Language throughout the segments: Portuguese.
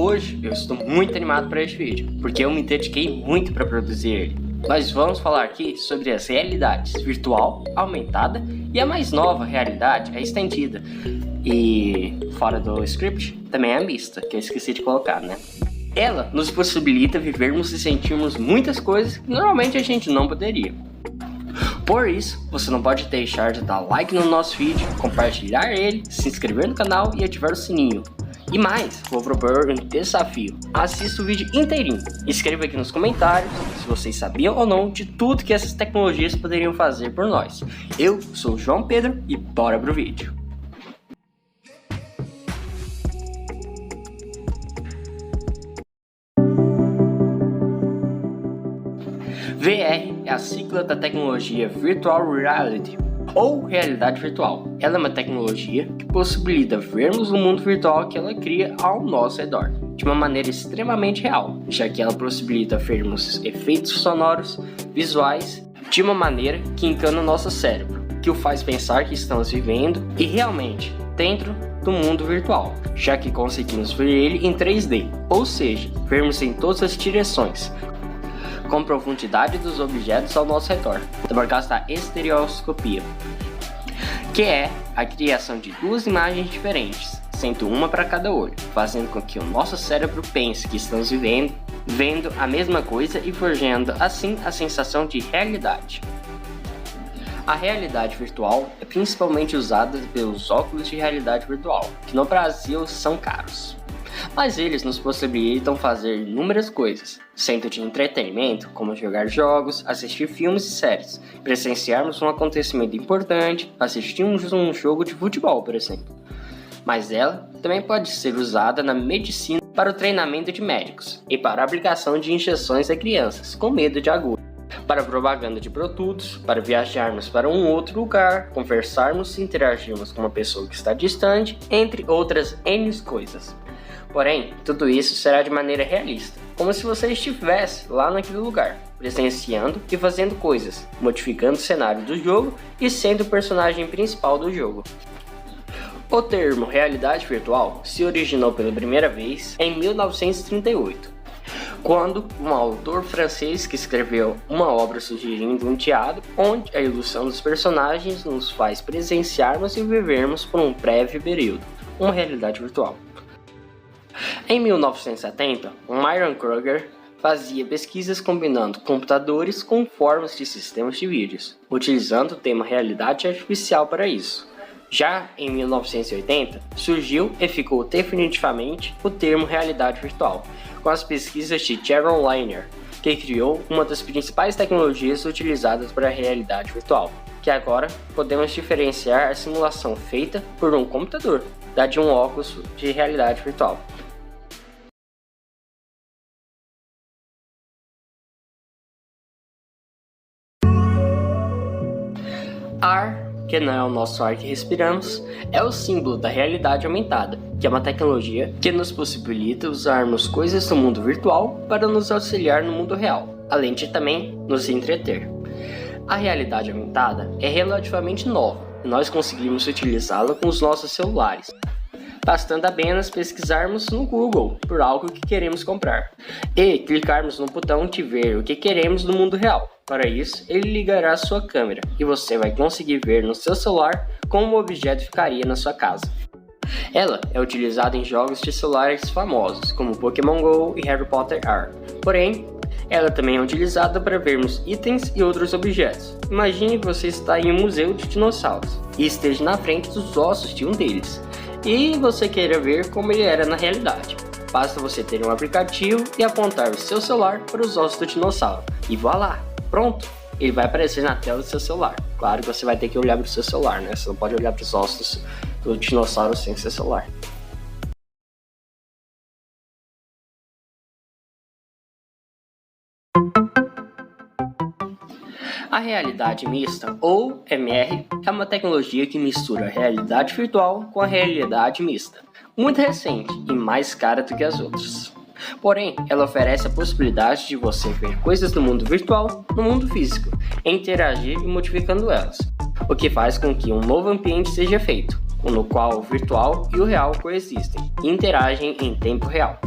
Hoje eu estou muito animado para este vídeo, porque eu me dediquei muito para produzir ele. Nós vamos falar aqui sobre as realidades virtual, aumentada e a mais nova realidade, a estendida. E fora do script, também é a mista, que eu esqueci de colocar, né? Ela nos possibilita vivermos e sentirmos muitas coisas que normalmente a gente não poderia. Por isso, você não pode deixar de dar like no nosso vídeo, compartilhar ele, se inscrever no canal e ativar o sininho. E mais, vou propor um desafio. Assista o vídeo inteirinho. Escreva aqui nos comentários se vocês sabiam ou não de tudo que essas tecnologias poderiam fazer por nós. Eu sou o João Pedro e bora pro vídeo. VR é a sigla da tecnologia Virtual Reality, ou realidade virtual. Ela é uma tecnologia que possibilita vermos o mundo virtual que ela cria ao nosso redor, de uma maneira extremamente real, já que ela possibilita vermos efeitos sonoros, visuais, de uma maneira que encana o nosso cérebro, que o faz pensar que estamos vivendo e realmente dentro do mundo virtual, já que conseguimos ver ele em 3D, ou seja, vermos em todas as direções, com profundidade dos objetos ao nosso redor, por causa da estereoscopia, que é a criação de duas imagens diferentes, sendo uma para cada olho, fazendo com que o nosso cérebro pense que estamos vendo a mesma coisa e forjando assim a sensação de realidade. A realidade virtual é principalmente usada pelos óculos de realidade virtual, que no Brasil são caros. Mas eles nos possibilitam fazer inúmeras coisas, sendo de entretenimento, como jogar jogos, assistir filmes e séries, presenciarmos um acontecimento importante, assistirmos um jogo de futebol, por exemplo. Mas ela também pode ser usada na medicina para o treinamento de médicos e para a aplicação de injeções a crianças com medo de agulha, para propaganda de produtos, para viajarmos para um outro lugar, conversarmos e interagirmos com uma pessoa que está distante, entre outras N coisas. Porém, tudo isso será de maneira realista, como se você estivesse lá naquele lugar, presenciando e fazendo coisas, modificando o cenário do jogo e sendo o personagem principal do jogo. O termo realidade virtual se originou pela primeira vez em 1938, quando um autor francês que escreveu uma obra sugerindo um teatro onde a ilusão dos personagens nos faz presenciarmos e vivermos por um breve período, uma realidade virtual. Em 1970, Myron Kruger fazia pesquisas combinando computadores com formas de sistemas de vídeos, utilizando o tema realidade artificial para isso. Já em 1980, surgiu e ficou definitivamente o termo realidade virtual, com as pesquisas de Jaron Lanier, que criou uma das principais tecnologias utilizadas para a realidade virtual, que agora podemos diferenciar a simulação feita por um computador da de um óculos de realidade virtual. Ar, que não é o nosso ar que respiramos, é o símbolo da realidade aumentada, que é uma tecnologia que nos possibilita usarmos coisas do mundo virtual para nos auxiliar no mundo real, além de também nos entreter. A realidade aumentada é relativamente nova e nós conseguimos utilizá-la com os nossos celulares, bastando apenas pesquisarmos no Google por algo que queremos comprar e clicarmos no botão de ver o que queremos no mundo real. Para isso, ele ligará a sua câmera e você vai conseguir ver no seu celular como o objeto ficaria na sua casa. Ela é utilizada em jogos de celulares famosos como Pokémon GO e Harry Potter R. Porém, ela também é utilizada para vermos itens e outros objetos. Imagine que você está em um museu de dinossauros e esteja na frente dos ossos de um deles, e você queira ver como ele era na realidade. Basta você ter um aplicativo e apontar o seu celular para os ossos do dinossauro. E voilá! Pronto! Ele vai aparecer na tela do seu celular. Claro que você vai ter que olhar para o seu celular, né? Você não pode olhar para os ossos do dinossauro sem seu celular. A realidade mista, ou MR, é uma tecnologia que mistura a realidade virtual com a realidade mista, muito recente e mais cara do que as outras. Porém, ela oferece a possibilidade de você ver coisas do mundo virtual no mundo físico, interagir e modificando elas, o que faz com que um novo ambiente seja feito, no qual o virtual e o real coexistem e interagem em tempo real.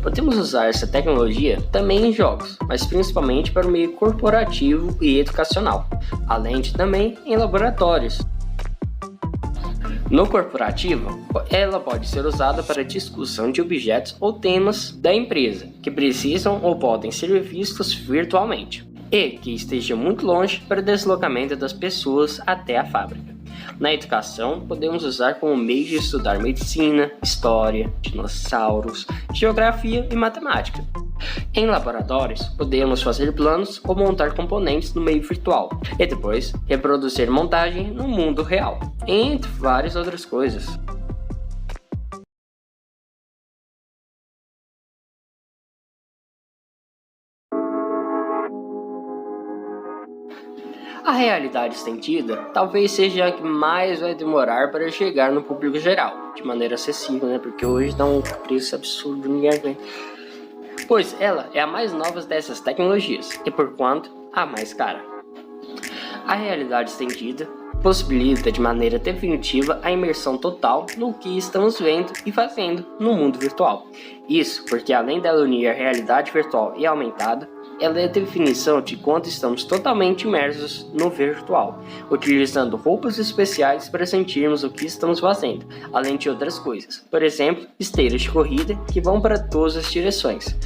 Podemos usar essa tecnologia também em jogos, mas principalmente para o meio corporativo e educacional, além de também em laboratórios. No corporativo, ela pode ser usada para discussão de objetos ou temas da empresa que precisam ou podem ser vistos virtualmente e que estejam muito longe para o deslocamento das pessoas até a fábrica. Na educação, podemos usar como meio de estudar medicina, história, dinossauros, geografia e matemática. Em laboratórios, podemos fazer planos ou montar componentes no meio virtual e depois reproduzir montagem no mundo real, entre várias outras coisas. A realidade estendida talvez seja a que mais vai demorar para chegar no público geral, de maneira acessível, né? Porque hoje dá um preço absurdo, ninguém aguenta. Pois ela é a mais nova dessas tecnologias e, por quanto, a mais cara. A realidade estendida possibilita de maneira definitiva a imersão total no que estamos vendo e fazendo no mundo virtual. Isso porque, além dela unir a realidade virtual e aumentada, ela é a definição de quanto estamos totalmente imersos no virtual, utilizando roupas especiais para sentirmos o que estamos fazendo, além de outras coisas. Por exemplo, esteiras de corrida que vão para todas as direções.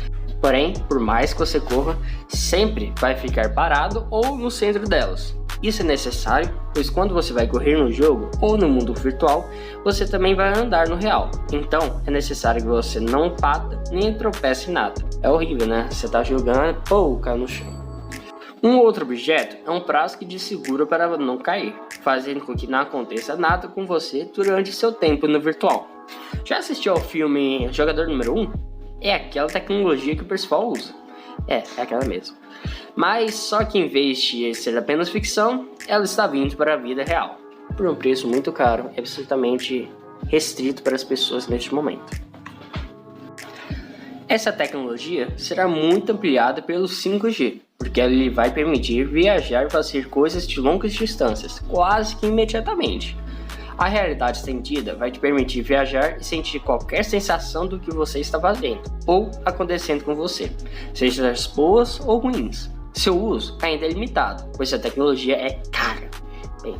Porém, por mais que você corra, sempre vai ficar parado ou no centro delas. Isso é necessário, pois quando você vai correr no jogo ou no mundo virtual, você também vai andar no real. Então, é necessário que você não bata nem tropece em nada. É horrível, né? Você tá jogando, pô, cai no chão. Um outro objeto é um prazo que te segura para não cair, fazendo com que não aconteça nada com você durante seu tempo no virtual. Já assistiu ao filme Jogador Número 1? É aquela tecnologia que o pessoal usa. É aquela mesmo. Mas só que em vez de ser apenas ficção, ela está vindo para a vida real, por um preço muito caro e absolutamente restrito para as pessoas neste momento. Essa tecnologia será muito ampliada pelo 5G, porque ela lhe vai permitir viajar e fazer coisas de longas distâncias, quase que imediatamente. A realidade estendida vai te permitir viajar e sentir qualquer sensação do que você está fazendo ou acontecendo com você, seja as boas ou ruins. Seu uso ainda é limitado, pois a tecnologia é cara. Bem,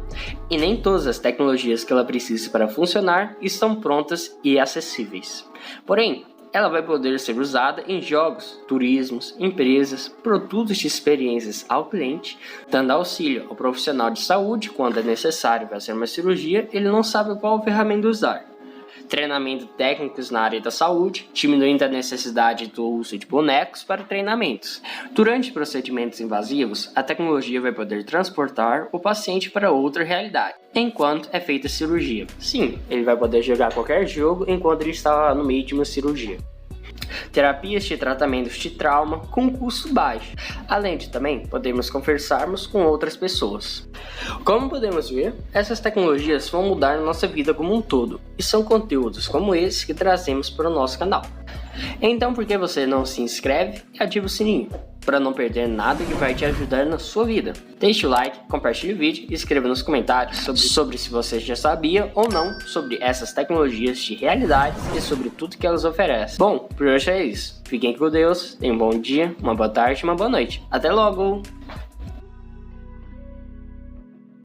e nem todas as tecnologias que ela precisa para funcionar estão prontas e acessíveis. Porém, ela vai poder ser usada em jogos, turismos, empresas, produtos de experiências ao cliente, dando auxílio ao profissional de saúde quando é necessário fazer uma cirurgia, ele não sabe qual ferramenta usar. Treinamento técnicos na área da saúde, diminuindo a necessidade do uso de bonecos para treinamentos. Durante procedimentos invasivos, a tecnologia vai poder transportar o paciente para outra realidade, enquanto é feita a cirurgia. Sim, ele vai poder jogar qualquer jogo enquanto ele está no meio de uma cirurgia. Terapias de tratamentos de trauma com custo baixo, além de também podermos conversarmos com outras pessoas. Como podemos ver, essas tecnologias vão mudar nossa vida como um todo, e são conteúdos como esse que trazemos para o nosso canal. Então por que você não se inscreve e ativa o sininho, para não perder nada que vai te ajudar na sua vida? Deixe o like, compartilhe o vídeo e escreva nos comentários sobre se você já sabia ou não sobre essas tecnologias de realidade e sobre tudo que elas oferecem. Bom, por hoje é isso. Fiquem com Deus, tenham um bom dia, uma boa tarde e uma boa noite. Até logo!